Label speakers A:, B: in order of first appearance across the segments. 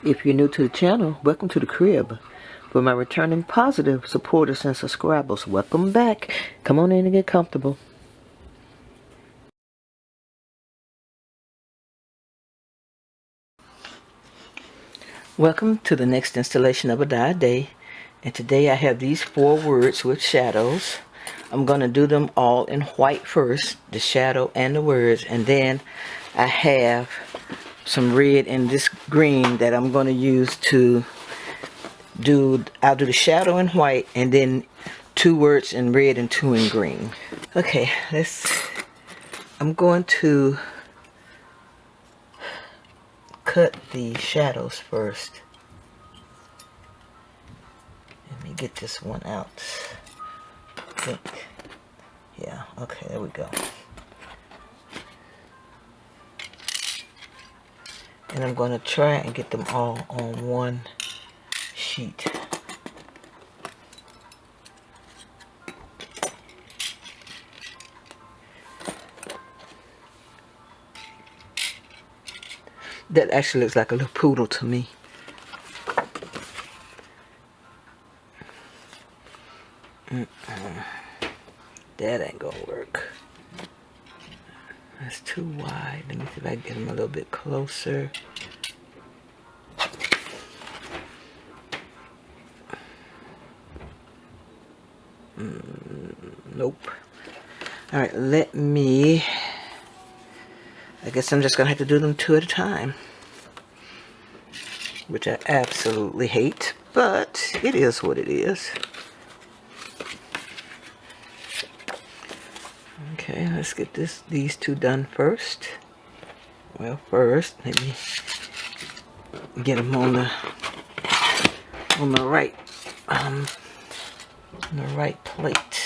A: If you're new to the channel, welcome to the crib. For my returning positive supporters and subscribers, welcome back. Come on in and get comfortable. Welcome to the next installation of a die a day. And today I have these 4 words with shadows. I'm going to do them all in white first, the shadow and the words, and then I have some red and this green that I'm going to use to I'll do the shadow in white and then 2 words in red and 2 in green. Okay, I'm going to cut the shadows first. Let me get this one out. I think, yeah, okay, there we go. And I'm going to try and get them all on one sheet. That actually looks like a little poodle to me. That ain't gonna work. That's too wide. Let me see if I can get him a little bit closer. Nope. Alright, I guess I'm just gonna have to do them 2 at a time, which I absolutely hate, but it is what it is. Okay, let's get these 2 done first. Well, first, let me get them on the right plate.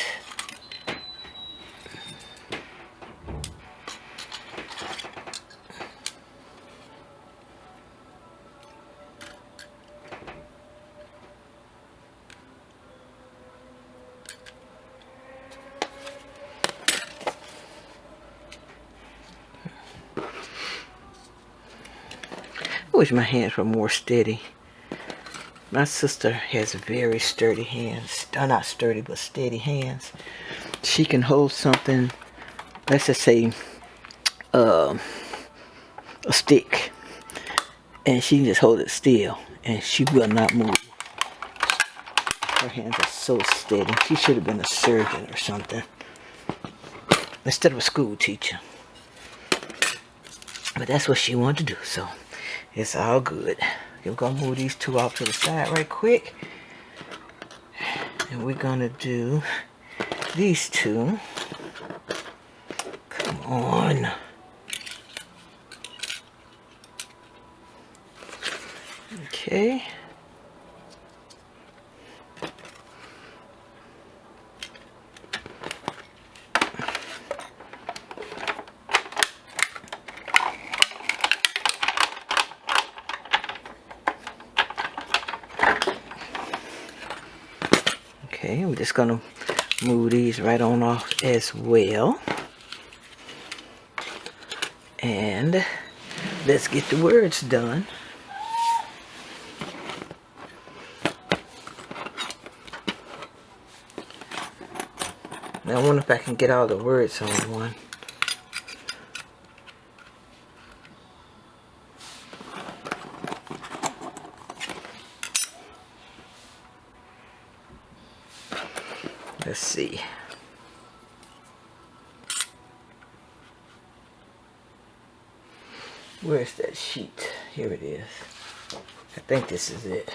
A: I wish my hands were more steady. My sister has very sturdy hands. Not sturdy, but steady hands. She can hold something, let's just say a stick, and she can just hold it still and she will not move. Her hands are so steady. She should have been a surgeon or something instead of a school teacher. But that's what she wanted to do, so it's all good. We're gonna move these 2 off to the side right quick, and we're gonna do these 2. Come on. Okay. Okay, we're just gonna move these right on off as well. And let's get the words done. Now I wonder if I can get all the words on one. Let's see. Where's that sheet? Here it is. I think this is it.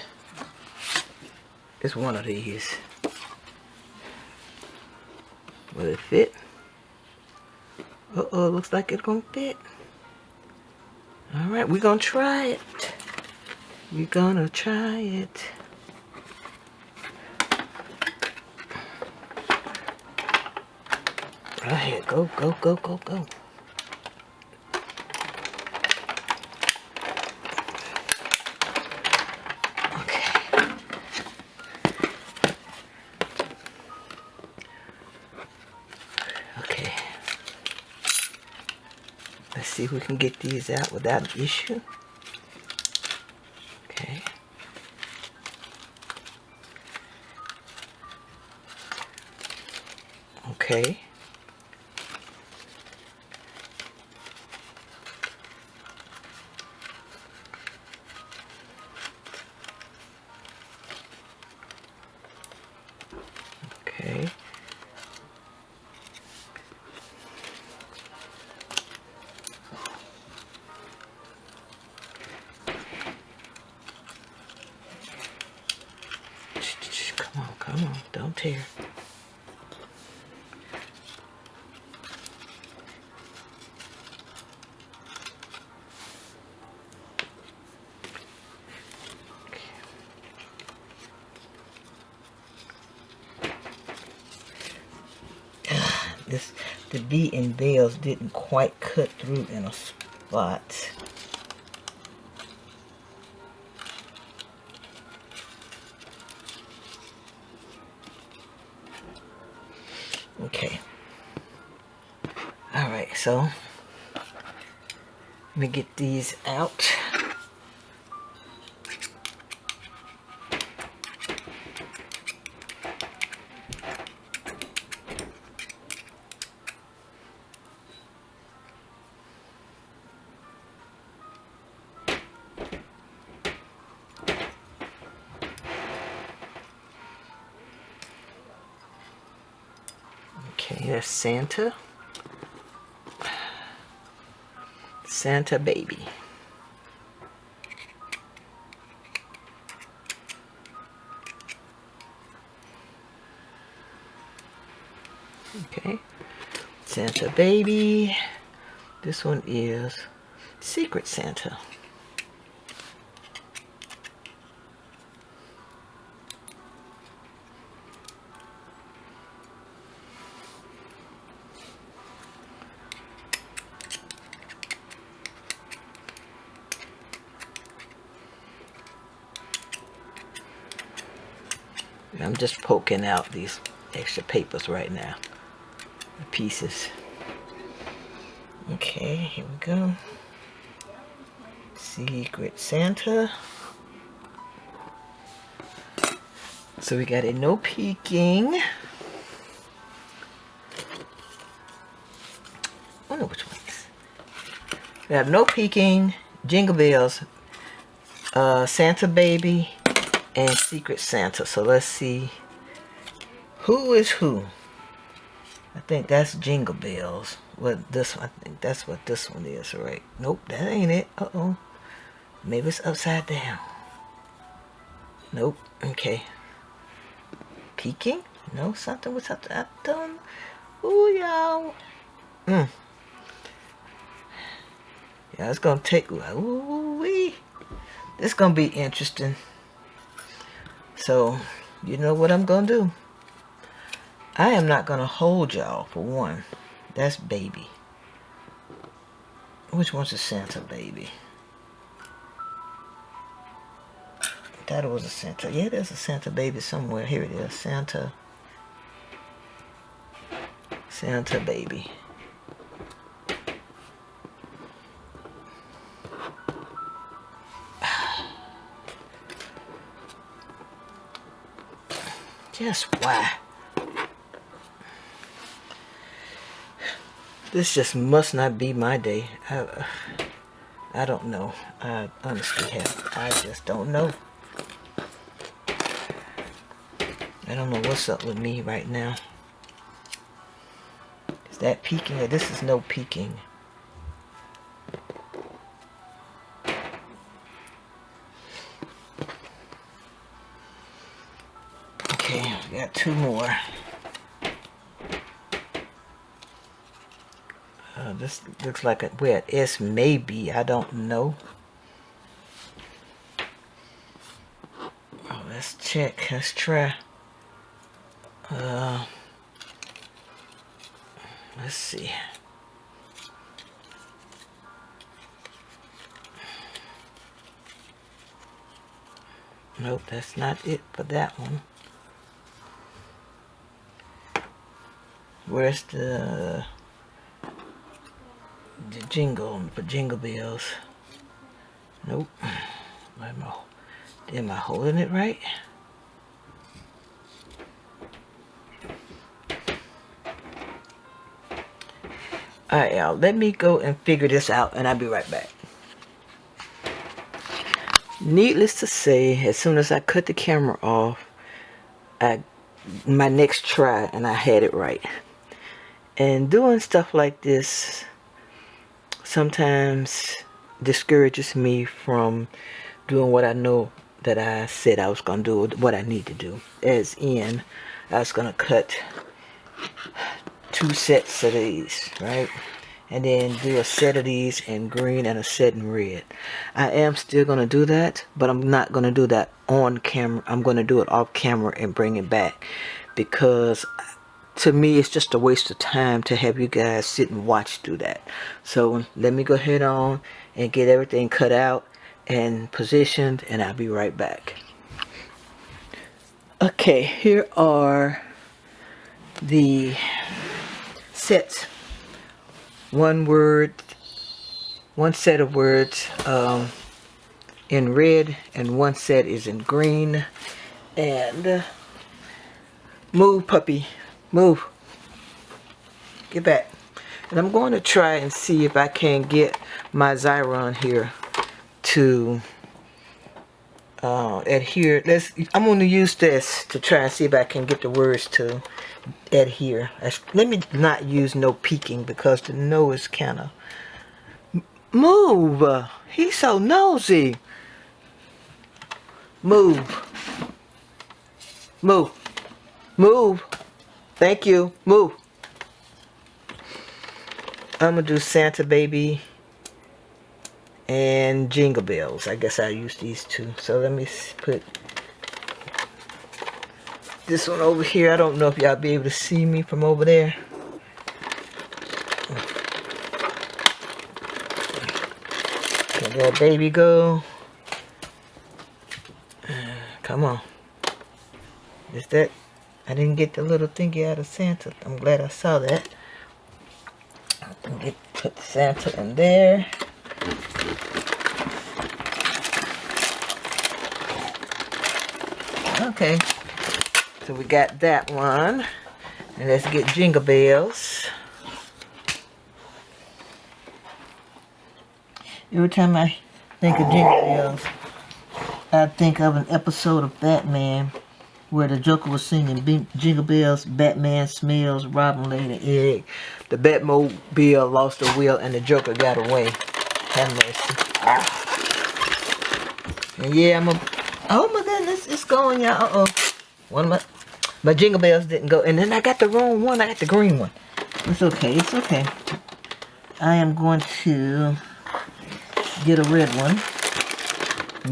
A: It's one of these. Will it fit? Uh-oh, looks like it's gonna fit. Alright, we're gonna try it. We're gonna try it. Right ahead, go, go, go, go, go. Okay. Let's see if we can get these out without an issue. Okay. Okay. Okay. Come on, don't tear. The B in Bales didn't quite cut through in a spot. Okay. Alright, so let me get these out. Okay, there's Santa. Santa baby. Okay, Santa baby. This one is Secret Santa. I'm just poking out these extra papers right now, the pieces. Okay, here we go. Secret Santa. So we got a no peeking. I don't know which one it is. We have no peeking, Jingle Bells, Santa Baby, and Secret Santa. So let's see who is who. I think that's Jingle Bells. What this one? I think that's what this one is, right? Nope, that ain't it. Uh-oh. Maybe it's upside down. Nope. Okay. Peeking? No, something with something. I don't. Ooh, y'all. Yeah, it's gonna take. Ooh wee. This gonna be interesting. So, you know what I'm gonna do? I am not gonna hold y'all for one. That's baby. Which one's a Santa baby? I thought it was a Santa. Yeah, there's a Santa baby somewhere. Here it is. Santa. Santa baby. Just why? This just must not be my day. I don't know. I honestly have. I just don't know. I don't know what's up with me right now. Is that peeking or this is no peeking? Okay, we got two more. This looks like where it is maybe. I don't know. Oh, let's check. Let's try. Let's see. Nope, that's not it for that one. Where's the jingle for Jingle Bells? Nope. Am I holding it right? Alright, y'all, let me go and figure this out, and I'll be right back. Needless to say, as soon as I cut the camera off, my next try, and I had it right. And doing stuff like this sometimes discourages me from doing what I know that I said I was going to do, what I need to do. As in, I was going to cut 2 sets of these, right? And then do a set of these in green and a set in red. I am still going to do that, but I'm not going to do that on camera. I'm going to do it off camera and bring it back, because to me it's just a waste of time to have you guys sit and watch do that. So let me go ahead on and get everything cut out and positioned, and I'll be right back. Okay, here are the sets. One set of words in red, and one set is in green. And move, puppy, move, get back. And I'm going to try and see if I can get my Xyron here to adhere. I'm going to use this to try and see if I can get the words to adhere. Let me not use no peeking, because the no is kind of... Move! He's so nosy. Move. Move. Move. Thank you. Move. I'm going to do Santa Baby and Jingle Bells. I guess I'll use these two. So let me put this one over here. I don't know if y'all be able to see me from over there. Let that baby go. Come on. Is that... I didn't get the little thingy out of Santa. I'm glad I saw that. Put Santa in there. Okay. So we got that one. And let's get Jingle Bells. Every time I think of Jingle Bells, I think of an episode of Batman where the Joker was singing Jingle Bells, Batman smells, Robin laid an egg. The Batmobile lost the wheel and the Joker got away. Have mercy. And yeah, oh my goodness, it's going, y'all. Uh-oh. One of my Jingle Bells didn't go. And then I got the wrong one. I got the green one. It's okay. It's okay. I am going to get a red one.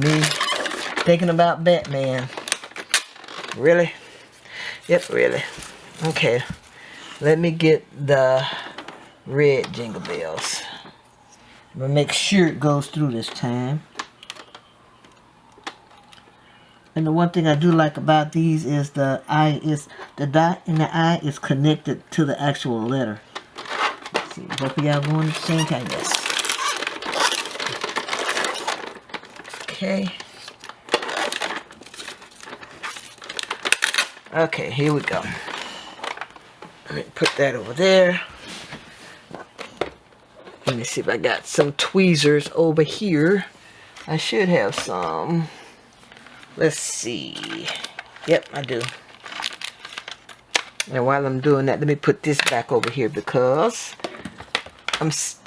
A: Me thinking about Batman. Really? Yep, really. Okay. Let me get the red Jingle Bells. I'm going to make sure it goes through this time. And the one thing I do like about these is the dot in the I is connected to the actual letter. Let's see, both of y'all going the same time. Yes. Okay. Okay, here we go. Let me put that over there. Let me see if I got some tweezers over here. I should have some. Let's see. Yep, I do. And while I'm doing that, let me put this back over here, because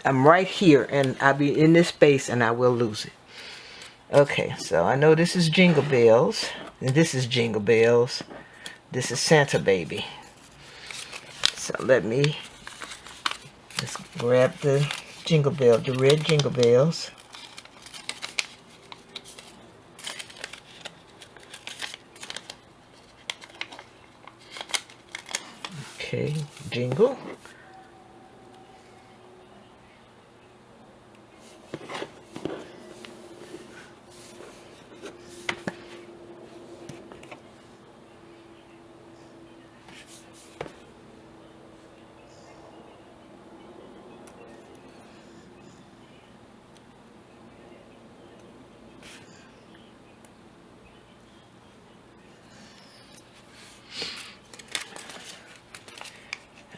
A: I'm right here and I'll be in this space and I will lose it. Okay, so I know this is Jingle Bells, and this is Jingle Bells. This is Santa Baby. So let's grab the Jingle Bell, the red Jingle Bells. Okay, jingle.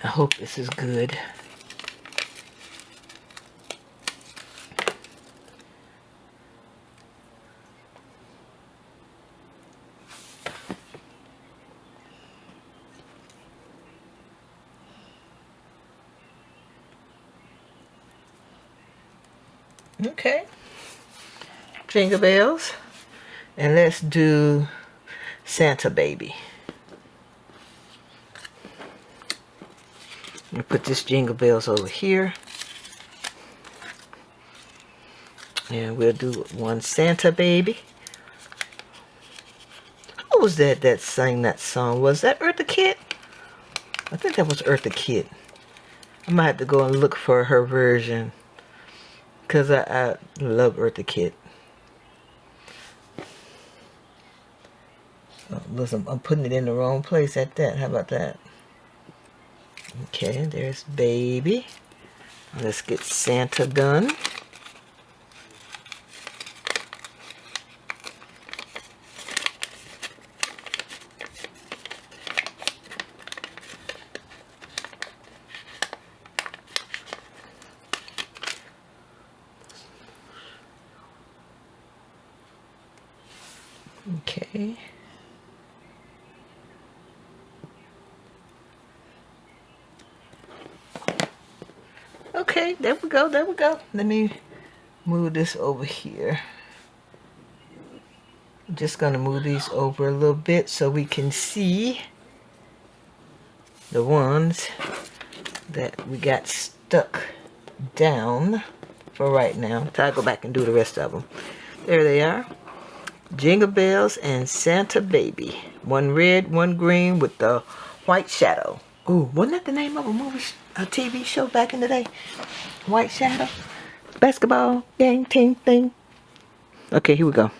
A: I hope this is good. Okay. Jingle bells. And let's do Santa baby. I'm gonna put this jingle bells over here. And we'll do one Santa baby. Who was that sang that song? Was that Eartha Kitt? I think that was Eartha Kitt. I might have to go and look for her version. Because I love Eartha Kitt. Oh, listen, I'm putting it in the wrong place at that. How about that? Okay, there's baby. Let's get Santa done. Okay. Okay, there we go, there we go. Let me move this over here. I'm just gonna move these over a little bit so we can see the ones that we got stuck down for right now. Until I go back and do the rest of them. There they are. Jingle bells and Santa baby. One red, one green with the white shadow. Ooh, wasn't that the name of a movie, a TV show back in the day? White Shadow? Basketball gang team thing. Okay, here we go.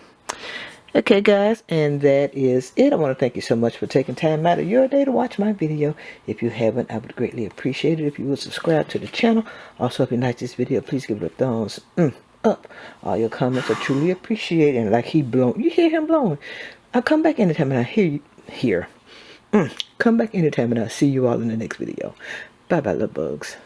A: Okay, guys, and that is it. I want to thank you so much for taking time out of your day to watch my video. If you haven't, I would greatly appreciate it if you would subscribe to the channel. Also, if you like this video, please give it a thumbs up. All your comments are truly appreciated. And like he blowing, you hear him blowing. I'll come back anytime and I hear you here. Come back anytime and I'll see you all in the next video. Bye bye, little bugs.